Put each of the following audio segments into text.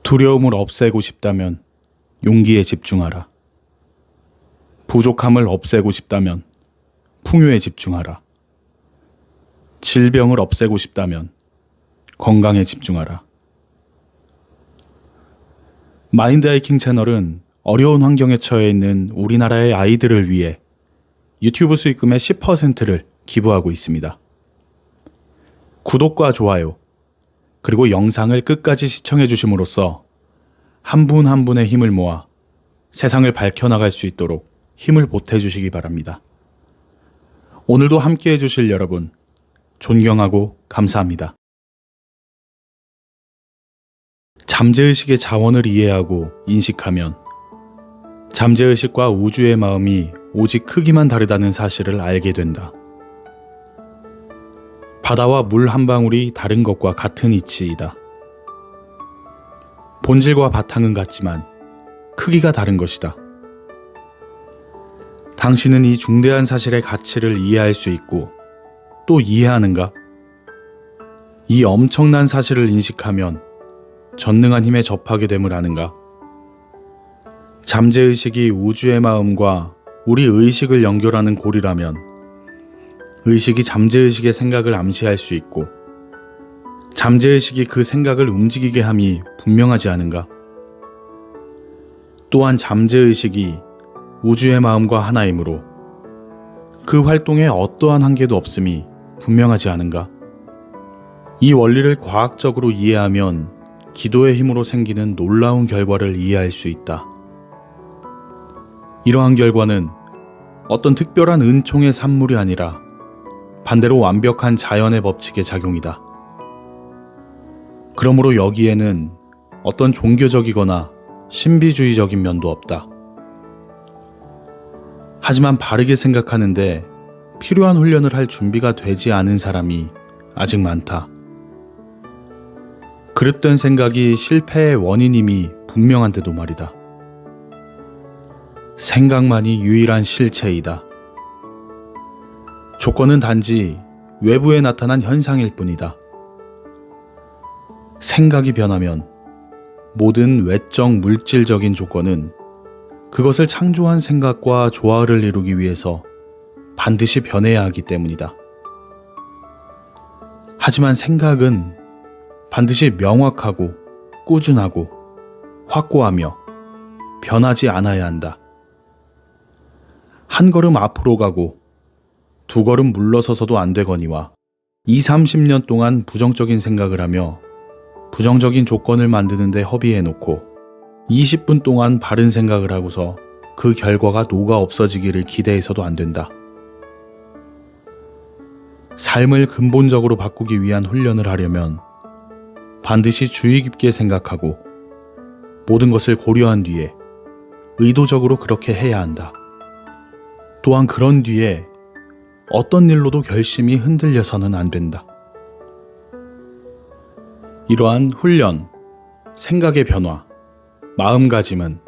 두려움을 없애고 싶다면 용기에 집중하라. 부족함을 없애고 싶다면 풍요에 집중하라. 질병을 없애고 싶다면 건강에 집중하라. 마인드 하이킹 채널은 어려운 환경에 처해 있는 우리나라의 아이들을 위해 유튜브 수익금의 10%를 기부하고 있습니다. 구독과 좋아요, 그리고 영상을 끝까지 시청해 주심으로써 한 분 한 분의 힘을 모아 세상을 밝혀나갈 수 있도록 힘을 보태 주시기 바랍니다. 오늘도 함께 해주실 여러분, 존경하고 감사합니다. 잠재의식의 자원을 이해하고 인식하면 잠재의식과 우주의 마음이 오직 크기만 다르다는 사실을 알게 된다. 바다와 물 한 방울이 다른 것과 같은 이치이다. 본질과 바탕은 같지만 크기가 다른 것이다. 당신은 이 중대한 사실의 가치를 이해할 수 있고 또 이해하는가? 이 엄청난 사실을 인식하면 전능한 힘에 접하게 됨을 아는가? 잠재의식이 우주의 마음과 우리 의식을 연결하는 고리라면 의식이 잠재의식의 생각을 암시할 수 있고 잠재의식이 그 생각을 움직이게 함이 분명하지 않은가? 또한 잠재의식이 우주의 마음과 하나이므로 그 활동에 어떠한 한계도 없음이 분명하지 않은가? 이 원리를 과학적으로 이해하면 기도의 힘으로 생기는 놀라운 결과를 이해할 수 있다. 이러한 결과는 어떤 특별한 은총의 산물이 아니라 반대로 완벽한 자연의 법칙의 작용이다. 그러므로 여기에는 어떤 종교적이거나 신비주의적인 면도 없다. 하지만 바르게 생각하는데 필요한 훈련을 할 준비가 되지 않은 사람이 아직 많다. 그릇된 생각이 실패의 원인임이 분명한데도 말이다. 생각만이 유일한 실체이다. 조건은 단지 외부에 나타난 현상일 뿐이다. 생각이 변하면 모든 외적 물질적인 조건은 그것을 창조한 생각과 조화를 이루기 위해서 반드시 변해야 하기 때문이다. 하지만 생각은 반드시 명확하고 꾸준하고 확고하며 변하지 않아야 한다. 한 걸음 앞으로 가고 두 걸음 물러서서도 안 되거니와 20-30년 동안 부정적인 생각을 하며 부정적인 조건을 만드는 데 허비해놓고 20분 동안 바른 생각을 하고서 그 결과가 녹아 없어지기를 기대해서도 안 된다. 삶을 근본적으로 바꾸기 위한 훈련을 하려면 반드시 주의 깊게 생각하고 모든 것을 고려한 뒤에 의도적으로 그렇게 해야 한다. 또한 그런 뒤에 어떤 일로도 결심이 흔들려서는 안 된다. 이러한 훈련, 생각의 변화, 마음가짐은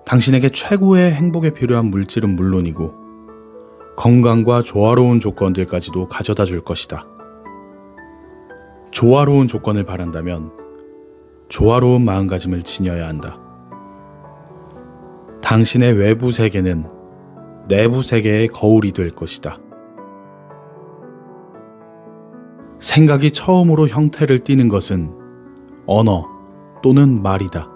당신에게 최고의 행복에 필요한 물질은 물론이고 건강과 조화로운 조건들까지도 가져다 줄 것이다. 조화로운 조건을 바란다면 조화로운 마음가짐을 지녀야 한다. 당신의 외부 세계는 내부 세계의 거울이 될 것이다. 생각이 처음으로 형태를 띠는 것은 언어 또는 말이다.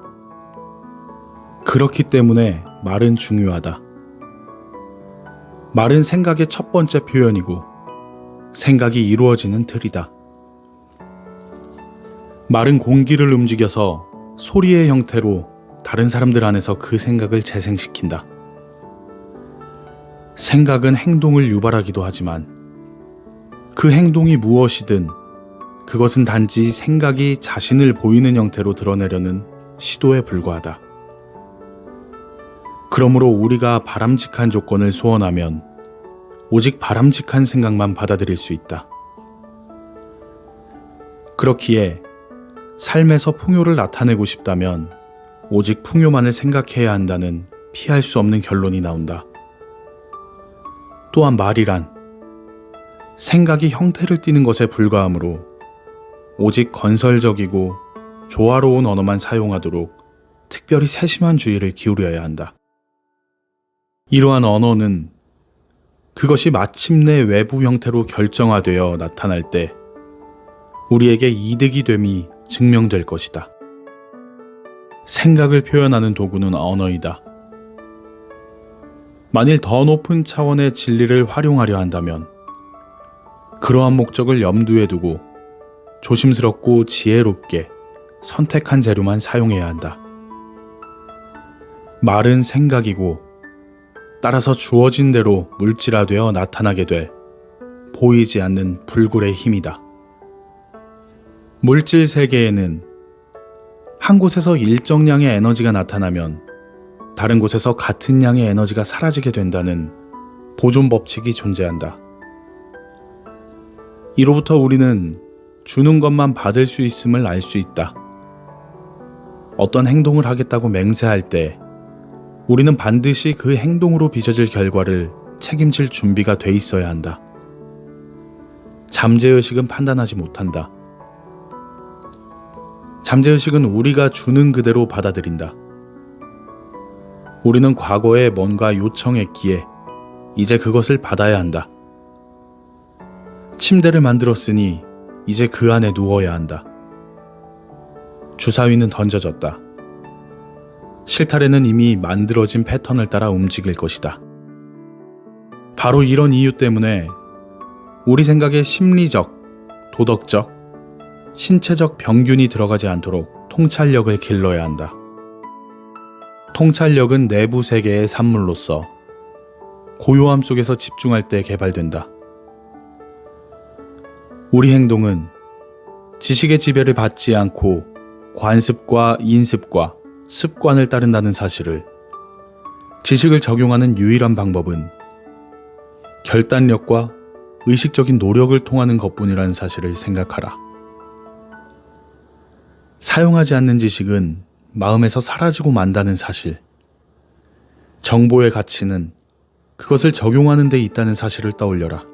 그렇기 때문에 말은 중요하다. 말은 생각의 첫 번째 표현이고 생각이 이루어지는 틀이다. 말은 공기를 움직여서 소리의 형태로 다른 사람들 안에서 그 생각을 재생시킨다. 생각은 행동을 유발하기도 하지만 그 행동이 무엇이든 그것은 단지 생각이 자신을 보이는 형태로 드러내려는 시도에 불과하다. 그러므로 우리가 바람직한 조건을 소원하면 오직 바람직한 생각만 받아들일 수 있다. 그렇기에 삶에서 풍요를 나타내고 싶다면 오직 풍요만을 생각해야 한다는 피할 수 없는 결론이 나온다. 또한 말이란 생각이 형태를 띠는 것에 불과하므로 오직 건설적이고 조화로운 언어만 사용하도록 특별히 세심한 주의를 기울여야 한다. 이러한 언어는 그것이 마침내 외부 형태로 결정화되어 나타날 때 우리에게 이득이 됨이 증명될 것이다. 생각을 표현하는 도구는 언어이다. 만일 더 높은 차원의 진리를 활용하려 한다면 그러한 목적을 염두에 두고 조심스럽고 지혜롭게 선택한 재료만 사용해야 한다. 말은 생각이고 따라서 주어진 대로 물질화되어 나타나게 될 보이지 않는 불굴의 힘이다. 물질 세계에는 한 곳에서 일정량의 에너지가 나타나면 다른 곳에서 같은 양의 에너지가 사라지게 된다는 보존 법칙이 존재한다. 이로부터 우리는 주는 것만 받을 수 있음을 알 수 있다. 어떤 행동을 하겠다고 맹세할 때 우리는 반드시 그 행동으로 빚어질 결과를 책임질 준비가 돼 있어야 한다. 잠재의식은 판단하지 못한다. 잠재의식은 우리가 주는 그대로 받아들인다. 우리는 과거에 뭔가 요청했기에 이제 그것을 받아야 한다. 침대를 만들었으니 이제 그 안에 누워야 한다. 주사위는 던져졌다. 실타래는 이미 만들어진 패턴을 따라 움직일 것이다. 바로 이런 이유 때문에 우리 생각에 심리적, 도덕적, 신체적 병균이 들어가지 않도록 통찰력을 길러야 한다. 통찰력은 내부 세계의 산물로서 고요함 속에서 집중할 때 개발된다. 우리 행동은 지식의 지배를 받지 않고 관습과 인습과 습관을 따른다는 사실을, 지식을 적용하는 유일한 방법은 결단력과 의식적인 노력을 통하는 것뿐이라는 사실을 생각하라. 사용하지 않는 지식은 마음에서 사라지고 만다는 사실, 정보의 가치는 그것을 적용하는 데 있다는 사실을 떠올려라.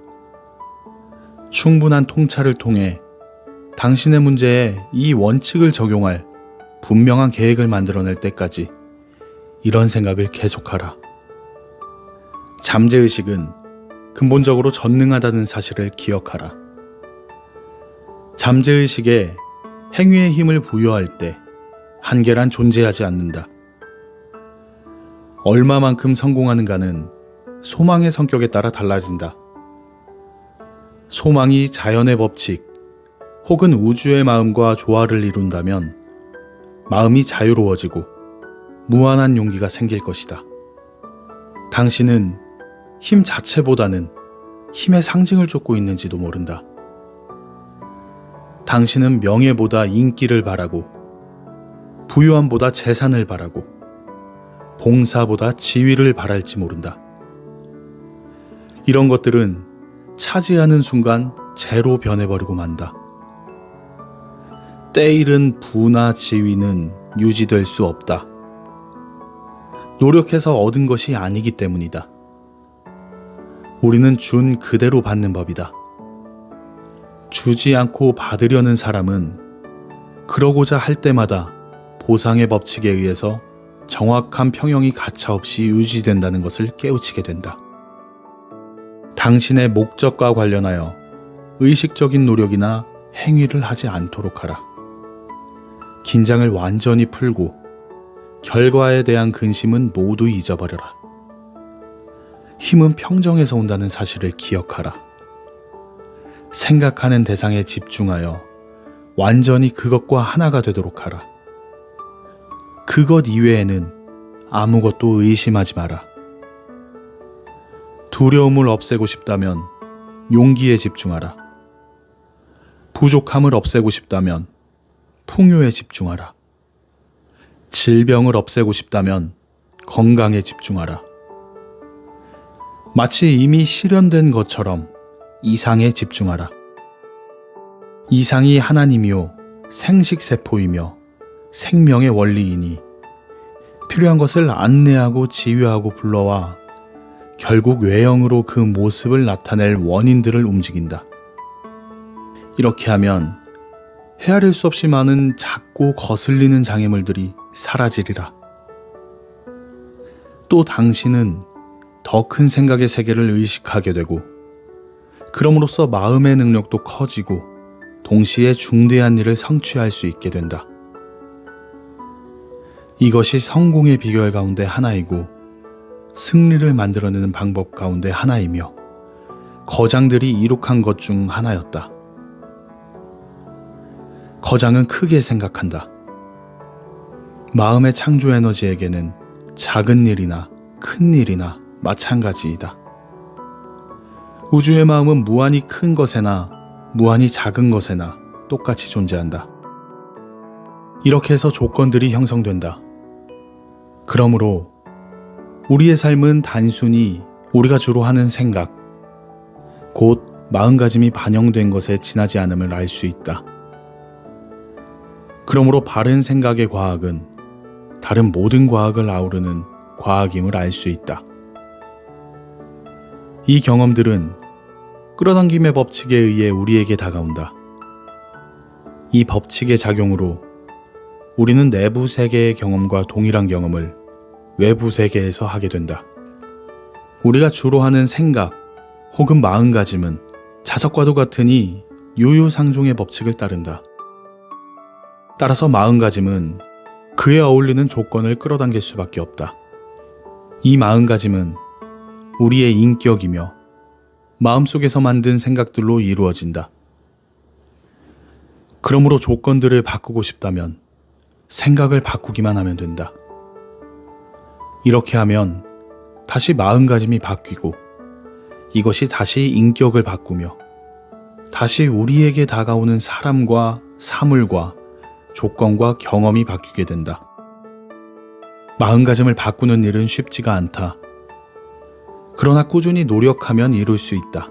충분한 통찰을 통해 당신의 문제에 이 원칙을 적용할 분명한 계획을 만들어낼 때까지 이런 생각을 계속하라. 잠재의식은 근본적으로 전능하다는 사실을 기억하라. 잠재의식에 행위의 힘을 부여할 때 한계란 존재하지 않는다. 얼마만큼 성공하는가는 소망의 성격에 따라 달라진다. 소망이 자연의 법칙 혹은 우주의 마음과 조화를 이룬다면 마음이 자유로워지고 무한한 용기가 생길 것이다. 당신은 힘 자체보다는 힘의 상징을 쫓고 있는지도 모른다. 당신은 명예보다 인기를 바라고, 부유함보다 재산을 바라고, 봉사보다 지위를 바랄지 모른다. 이런 것들은 차지하는 순간 재로 변해버리고 만다. 때일은 부나 지위는 유지될 수 없다. 노력해서 얻은 것이 아니기 때문이다. 우리는 준 그대로 받는 법이다. 주지 않고 받으려는 사람은 그러고자 할 때마다 보상의 법칙에 의해서 정확한 평형이 가차없이 유지된다는 것을 깨우치게 된다. 당신의 목적과 관련하여 의식적인 노력이나 행위를 하지 않도록 하라. 긴장을 완전히 풀고 결과에 대한 근심은 모두 잊어버려라. 힘은 평정에서 온다는 사실을 기억하라. 생각하는 대상에 집중하여 완전히 그것과 하나가 되도록 하라. 그것 이외에는 아무것도 의심하지 마라. 두려움을 없애고 싶다면 용기에 집중하라. 부족함을 없애고 싶다면 풍요에 집중하라. 질병을 없애고 싶다면 건강에 집중하라. 마치 이미 실현된 것처럼 이상에 집중하라. 이상이 하나님이요 생식세포이며 생명의 원리이니 필요한 것을 안내하고 지휘하고 불러와 결국 외형으로 그 모습을 나타낼 원인들을 움직인다. 이렇게 하면 헤아릴 수 없이 많은 작고 거슬리는 장애물들이 사라지리라. 또 당신은 더 큰 생각의 세계를 의식하게 되고, 그럼으로써 마음의 능력도 커지고 동시에 중대한 일을 성취할 수 있게 된다. 이것이 성공의 비결 가운데 하나이고 승리를 만들어내는 방법 가운데 하나이며 거장들이 이룩한 것 중 하나였다. 거장은 크게 생각한다. 마음의 창조 에너지에게는 작은 일이나 큰 일이나 마찬가지이다. 우주의 마음은 무한히 큰 것에나 무한히 작은 것에나 똑같이 존재한다. 이렇게 해서 조건들이 형성된다. 그러므로 우리의 삶은 단순히 우리가 주로 하는 생각, 곧 마음가짐이 반영된 것에 지나지 않음을 알 수 있다. 그러므로 바른 생각의 과학은 다른 모든 과학을 아우르는 과학임을 알 수 있다. 이 경험들은 끌어당김의 법칙에 의해 우리에게 다가온다. 이 법칙의 작용으로 우리는 내부 세계의 경험과 동일한 경험을 외부 세계에서 하게 된다. 우리가 주로 하는 생각 혹은 마음가짐은 자석과도 같으니 유유상종의 법칙을 따른다. 따라서 마음가짐은 그에 어울리는 조건을 끌어당길 수밖에 없다. 이 마음가짐은 우리의 인격이며 마음속에서 만든 생각들로 이루어진다. 그러므로 조건들을 바꾸고 싶다면 생각을 바꾸기만 하면 된다. 이렇게 하면 다시 마음가짐이 바뀌고 이것이 다시 인격을 바꾸며 다시 우리에게 다가오는 사람과 사물과 조건과 경험이 바뀌게 된다. 마음가짐을 바꾸는 일은 쉽지가 않다. 그러나 꾸준히 노력하면 이룰 수 있다.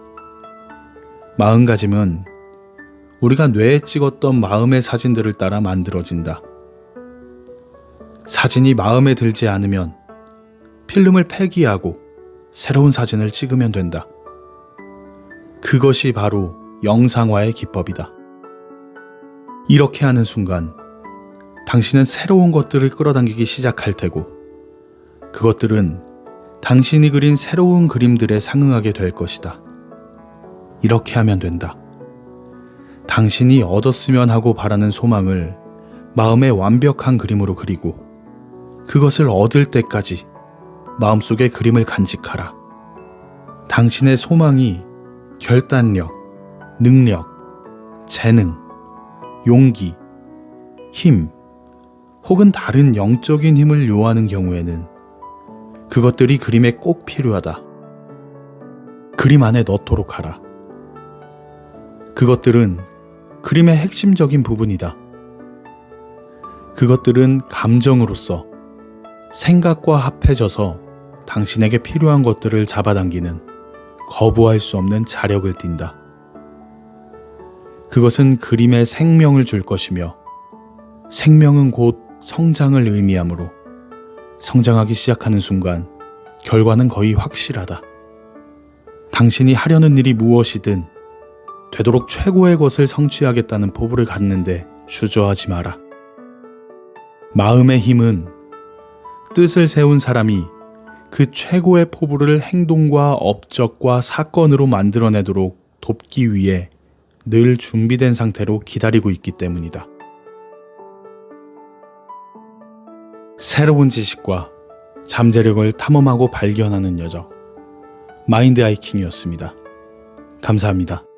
마음가짐은 우리가 뇌에 찍었던 마음의 사진들을 따라 만들어진다. 사진이 마음에 들지 않으면 필름을 폐기하고 새로운 사진을 찍으면 된다. 그것이 바로 영상화의 기법이다. 이렇게 하는 순간 당신은 새로운 것들을 끌어당기기 시작할 테고 그것들은 당신이 그린 새로운 그림들에 상응하게 될 것이다. 이렇게 하면 된다. 당신이 얻었으면 하고 바라는 소망을 마음의 완벽한 그림으로 그리고 그것을 얻을 때까지 마음속에 그림을 간직하라. 당신의 소망이 결단력, 능력, 재능, 용기, 힘 혹은 다른 영적인 힘을 요하는 경우에는 그것들이 그림에 꼭 필요하다. 그림 안에 넣도록 하라. 그것들은 그림의 핵심적인 부분이다. 그것들은 감정으로서 생각과 합해져서 당신에게 필요한 것들을 잡아당기는 거부할 수 없는 자력을 띈다. 그것은 그림에 생명을 줄 것이며 생명은 곧 성장을 의미하므로 성장하기 시작하는 순간 결과는 거의 확실하다. 당신이 하려는 일이 무엇이든 되도록 최고의 것을 성취하겠다는 포부를 갖는데 주저하지 마라. 마음의 힘은 뜻을 세운 사람이 그 최고의 포부를 행동과 업적과 사건으로 만들어내도록 돕기 위해 늘 준비된 상태로 기다리고 있기 때문이다. 새로운 지식과 잠재력을 탐험하고 발견하는 여정 마인드 하이킹이었습니다. 감사합니다.